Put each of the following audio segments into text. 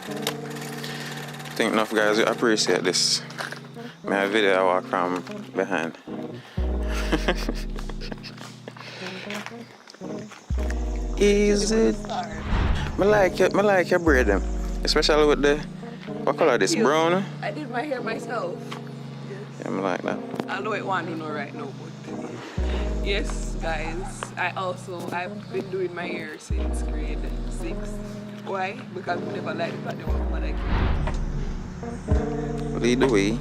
I think enough guys will appreciate this. My video I walk from behind. Easy. I like your braid them. Especially with the what color this? Brown? I did my hair myself. Yeah, I like that. I know it want to know right now, but yes, guys. I've been doing my hair since grade 6. Why? Because we never liked it, but they were like it. Lead the way.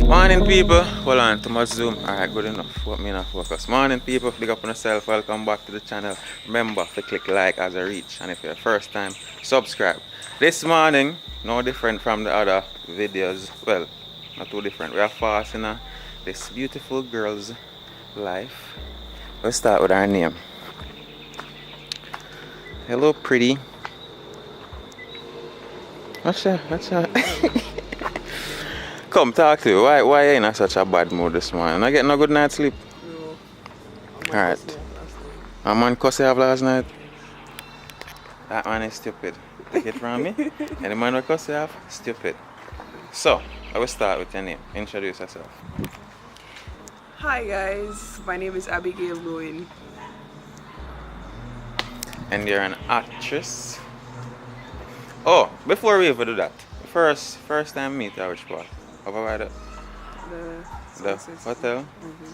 Morning people, hold on, too much zoom. Alright, good enough. What me not focus. Morning people, big up on yourself, welcome back to the channel. Remember to click like as a reach, and if you're first time, subscribe. This morning, no different from the other videos. Well, not too different. We are fasting this beautiful girl's life. Let's start with her name. Hello pretty. What's that? Come talk to you. Why are you in such a bad mood this morning? I get no good night's sleep. No. Alright. A man cuss you off last night? That man is stupid. Take it from me. And the man who cuss you off, stupid. So, I will start with your name. Introduce yourself. Hi guys, my name is Abigail Lowen. And you're an actress. Oh, before we even do that, first time meet her which part? Over by the hotel.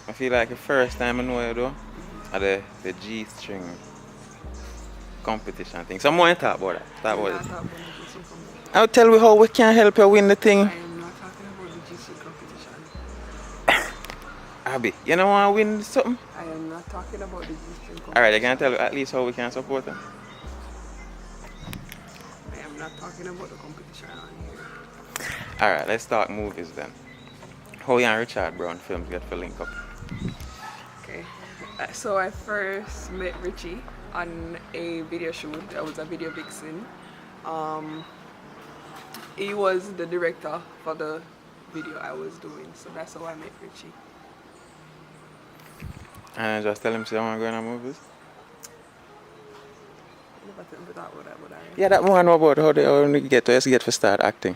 I feel like the first time I know you though, at the G-string competition thing. So I want to talk about that. Talk about it. I'll tell you how we can help you win the thing. I am not talking about the G-string competition. Abby, you don't want to win something? I am not talking about the G-string competition. Alright, I can tell you at least how we can support them. I am not talking about the competition on here. Alright, let's talk movies then. How you and Richard Brown films get for link up? Okay, so I first met Richie on a video shoot. I was a video vixen. He was the director for the video I was doing, so that's how I met Richie. And I just tell him say I want to go in the movies? Yeah, that one about how they get to start acting.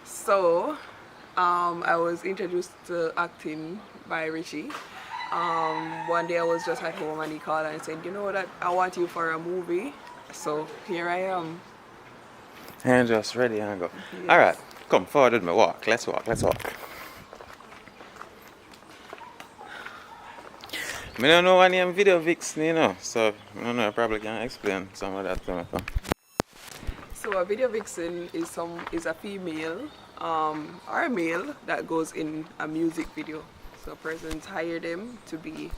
So, I was introduced to acting by Richie. One day I was just at home and he called and said, you know that I want you for a movie. So here I am. And just ready and go. Yes. Alright, come forward with me. Walk. Let's walk. I don't know what name video vixen, you know. So I don't know, I probably can explain some of that to me. So a video vixen is a female or a male that goes in a music video. So a person's hired them to be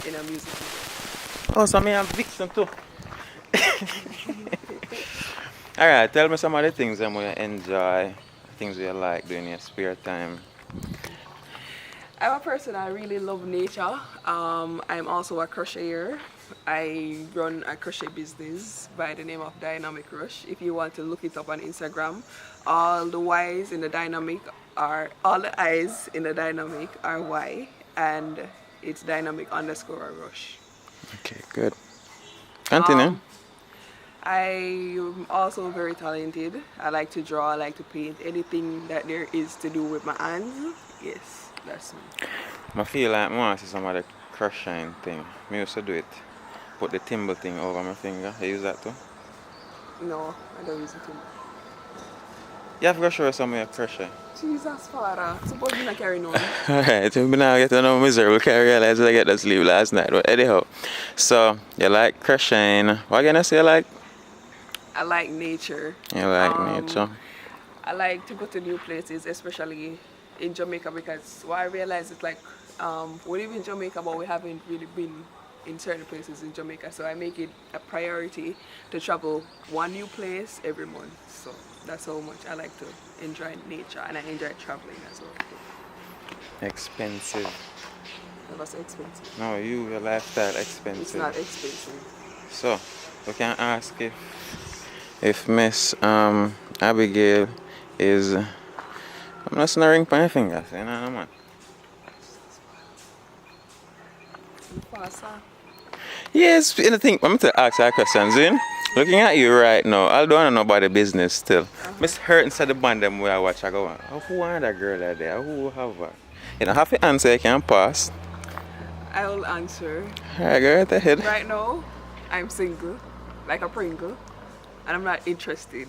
in a music video. Oh, so me have vixen too. Alright, tell me some of the things that you enjoy, things you like doing in your spare time. I'm a person, I really love nature. I'm also a crocheter. I run a crochet business by the name of Dynamic Rush. If you want to look it up on Instagram, all the eyes in the dynamic are Y, and it's dynamic_rush. Okay, good. Continue. I'm also very talented. I like to draw, I like to paint, anything that there is to do with my hands. Yes, that's me. I feel like I want to see some of the crocheting thing. I used to do it. Put the thimble thing over my finger. You use that too? No, I don't use it too. You have to show us some of your crochet. Jesus, Father. Suppose you're not carrying on. Alright, we now get to know miserable. I realized I get to sleep last night. But anyhow, so you like crocheting. What can I say you like? I like nature. You like nature? I like to go to new places, especially in Jamaica, because what I realized is like we live in Jamaica, but we haven't really been in certain places in Jamaica, so I make it a priority to travel one new place every month. So that's how much I like to enjoy nature, and I enjoy traveling as well. Expensive. Never say expensive. No, your lifestyle It's expensive. not expensive. So, we can ask if Miss Abigail is. I'm not snaring my fingers, you know, no, man. You faster. Yes, and I think I'm going to ask her questions in. Looking at you right now, I don't know about the business still. Miss hurt inside the band them where I watch I go, oh, who are that girl that there? Who have her? You know, have to answer, you can pass. I will answer. Alright, go right ahead. Right now, I'm single, like a Pringle, and I'm not interested.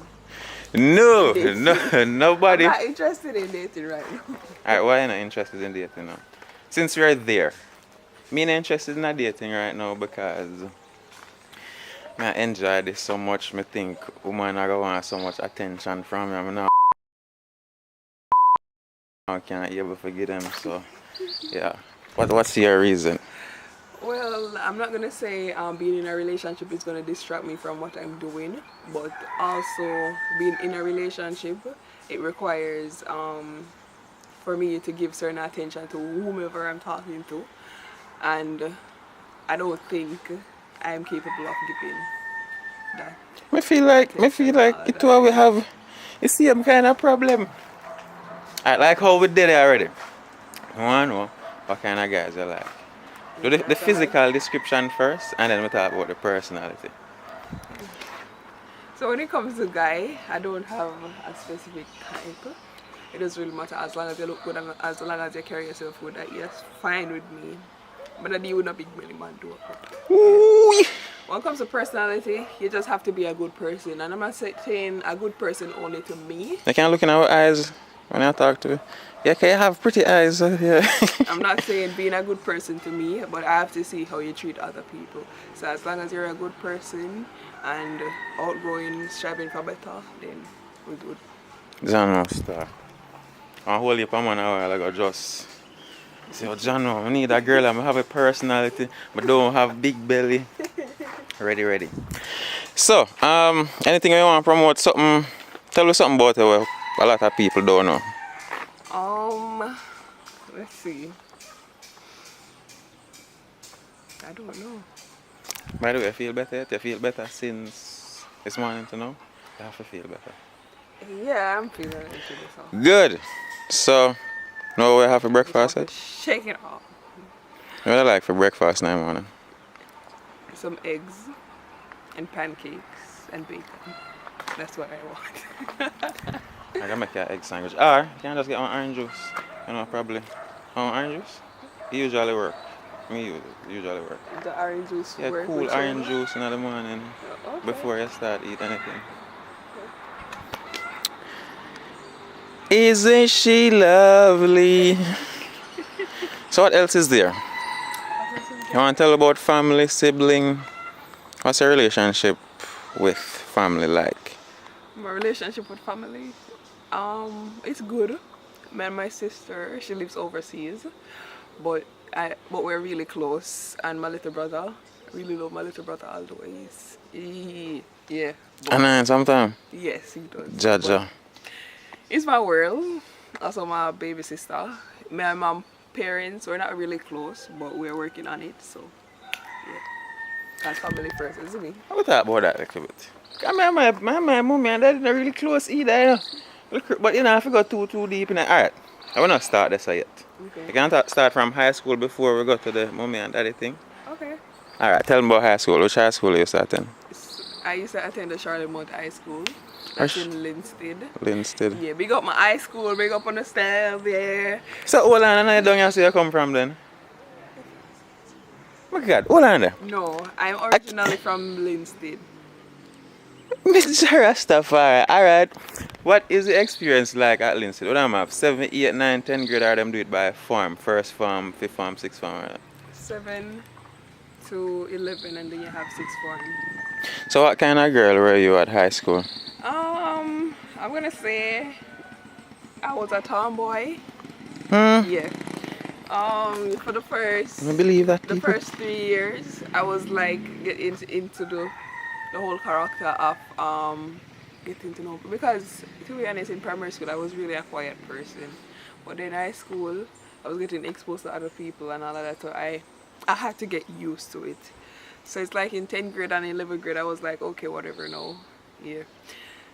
No, Dating. no, nobody. I'm not interested in dating right now. Alright, why are you not interested in dating now? Since we're there, me not interested in dating right now because I enjoy this so much. Me think woman are gonna want so much attention from me. I'm not I can't able to give them. So yeah. What's your reason? Well, I'm not gonna say being in a relationship is gonna distract me from what I'm doing, but also being in a relationship, it requires for me to give certain attention to whomever I'm talking to, and I don't think I'm capable of giving that Me feel like attention all it the will we time. have the same kind of problem. I like how we did it already. I wanna know what kind of guys you like. Do the physical description first and then we talk about the personality. So when it comes to guy, I don't have a specific type. It doesn't really matter as long as you look good and as long as you carry yourself good. That yes, fine with me. But I deal with a big belly man too. Ooh. When it comes to personality, you just have to be a good person. And I'm not saying a good person only to me. You can't look in our eyes when I talk to you. Yeah, can you have pretty eyes? Yeah. I'm not saying being a good person to me, but I have to see how you treat other people. So as long as you're a good person and outgoing, striving for better, then we're good. John star. I hold you for man a while ago just say, oh John, I need a girl, I have a personality, but don't have big belly. Ready. So, anything you want to promote something, tell us something about it what a lot of people don't know. Let's see. I don't know. By the way, you feel better yet? You feel better since this morning to now? You have to feel better. Yeah, I'm feeling it to this. Good. So, now we have for breakfast, eh? Shake it off. What do you like for breakfast now morning? Some eggs and pancakes and bacon. That's what I want. I can make you an egg sandwich. Or, you can just get one orange juice. You know, probably. Orange juice? It usually work. Usually work. The orange juice Yeah, work cool with orange you? juice in the morning Okay. before you start eat anything. Isn't she lovely? So what else is there? You want to tell about family, sibling? What's your relationship with family like? My relationship with family, it's good. Me and my sister, she lives overseas, but we're really close. And my little brother, I really love my little brother all the ways. Yeah. And then sometime, Yes, he does. Jaja. It's my world. Also my baby sister. Me and my parents, we're not really close, but we're working on it. So yeah, that's family first, isn't it? I will talk about that a little bit. My mommy and daddy not really close either, you know. But you know, if you go too deep in it, alright. I will not start this yet. Okay. You can start from high school before we go to the mommy and daddy thing. Okay. Alright, tell me about high school. Which high school are you starting? I used to attend the Charlotte High School. That's in Linstead. Linstead. Yeah, big up my high school, big up on the staff there. So hold on, and I don't you see you come from then? Oh my God, hold on there. No, I'm originally from Linstead. Mr. Rastafari, alright. What is the experience like at Linstead? What am I have? 7, 8, 9, 10 grade or them do it by farm? First farm, 5th farm, 6th farm, right? 7 to 11 and then you have 6 form. So what kind of girl were you at high school? I'm gonna say I was a tomboy. Yeah. For the first I believe that the people. first 3 years I was like getting into the whole character of getting to know people. Because to be honest, in primary school I was really a quiet person. But in high school I was getting exposed to other people and all of that, so I had to get used to it. So it's like in 10th grade and 11th grade, I was like, okay, whatever, no, yeah.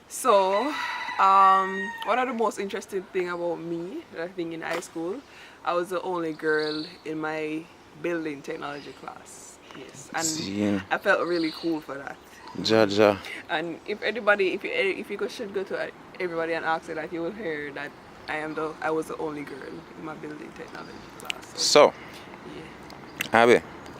So, one of the most interesting thing about me, that I think in high school, I was the only girl in my building technology class. Yes, and I felt really cool for that. Jaja. And if anybody, if you should go to everybody and ask it, that you will hear that I was the only girl in my building technology class. So, yeah. Abby,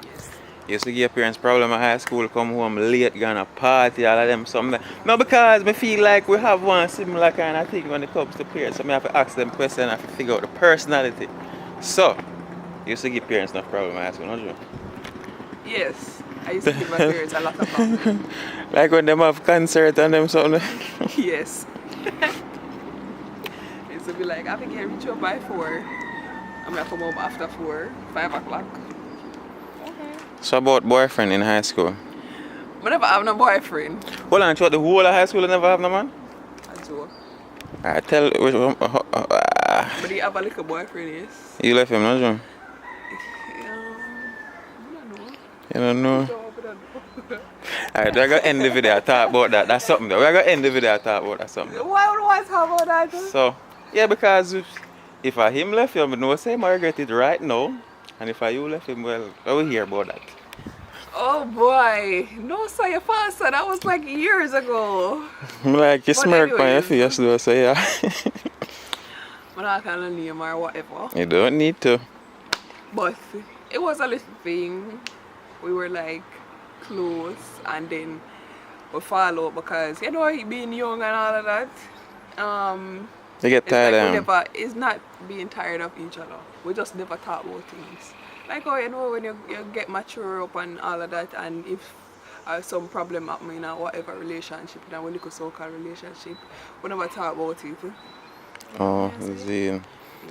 Yes. you used to give your parents problem at high school, come home late, gonna party, all of them something. No, because me feel like we have one similar kind of thing when it comes to parents. So I have to ask them questions and I have to figure out the personality. So, you used to give parents enough problem at high school, don't you? Yes. I used to give my parents a lot of problems. Like when them have concert and them something. Yes. It used to be like, I think I reach home by 4. I'm gonna come home after 4, 5 o'clock. Okay. So about boyfriend in high school. I never have no boyfriend. Hold on, throughout the whole of high school you never have no man? That's all. I tell which one. But you have a little boyfriend, yes? You left him, don't you? I don't know. You don't know? Alright, we're gonna end the video talk about that. That's something though. We're gonna end the video talk about that something. Why would I talk about that? So, yeah, because if I him left him, I know say I regret it right now. And if I you left him, well, I will hear about that. Oh boy. No, sir, your father, that was like years ago. I'm like, you But smirk on your anyways. face though, so yeah. I'm not gonna name or whatever. You don't need to. But it was a little thing. We were like close and then we fall out because you know being young and all of that. You get It's tired like of him. it's not being tired of each other. We just never talk about things. Like oh you know when you get mature up and all of that, and if some problem happening or whatever relationship, and when you could so-called relationship, we never talk about it. Oh, Yeah, see. Yeah,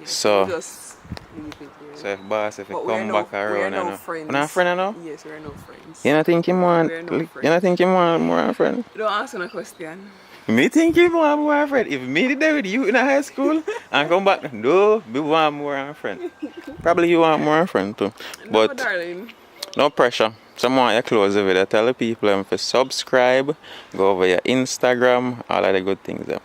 So, we just leave it there. so if boss, if he But come back we're around, no you know. friends. We're not friends now? Yes, we're no friends. You not think him want, We're no you not friends. think him want more a friend? Don't answer no question. Me think him want more a friend. If me did that with you in a high school and come back, no, me want more a friend. Probably you want more a friend too. No, But darling. no pressure. Someone you close the video. Tell the people to subscribe, go over your Instagram, all of the good things there.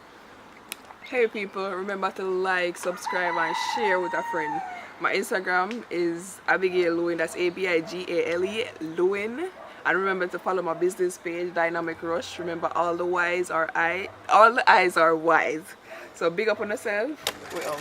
Hey people, remember to like, subscribe and share with a friend. My Instagram is Abigail Lewin, that's Abigale Lewin. And remember to follow my business page, Dynamic Rush. Remember all the eyes are wise. So big up on yourself. We out.